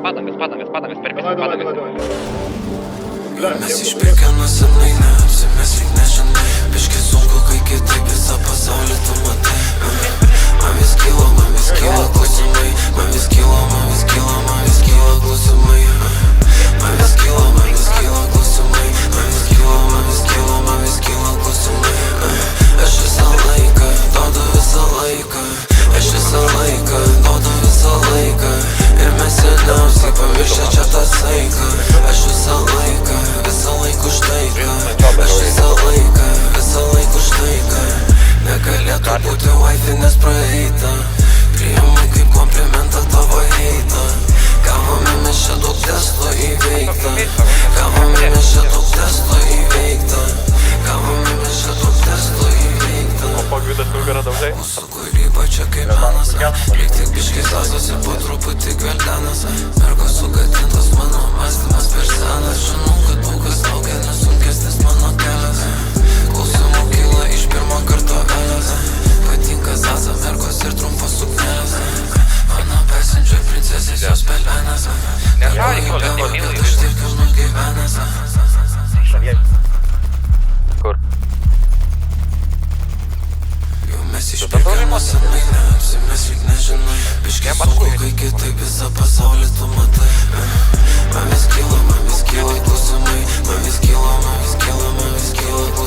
Падамės per visą, padamės. Mes išpirkėme senai, neapsimeslik nežinai. Biški sunku, kai kitaip visą pasaulį tu matai. Man vis kyla klausimai. Man vis kyla klausimai. Man vis kyla klausimai. Man vis kyla klausimai. Aš visą laiką duodu visą laiką. Aš visą laiką duodu visą laiką. Ir mes seniausiai pamiršę čia tą saiką. Aš visą laiką už taiką. Aš visą laiką už taiką. Negalėtų būti wifi, nes praeita. Priimu kaip komplimentą tavo heitą. Gavome mes čia daug testo įveikta. Gavome mes čia daug testo įveikta. Gavome mes čia daug testo įveikta. Mūsų kūryba čia kaip menas. Lyg tik biškai sasosi po truputį gveldenas. Mergos sugadintas mano mąstymas per senas. Žinau, kad daug kas laukia, nesunkesnis mano kelias. Klausimų kyla iš pirmo karto vėlės. Patinka zaza, mergos ir trumpos suknelės. Mano passenger princesės, jos pelvenės. Galvoju bėgo, kad aš tiek jau nugyvenęs. Kur? Jau mes išpirkėme senai, neapsimeslik nežinai. Biški sunku, kai kitaip visą pasaulį tu matai. Man vis kyla klausimai. Man vis kyla klausimai.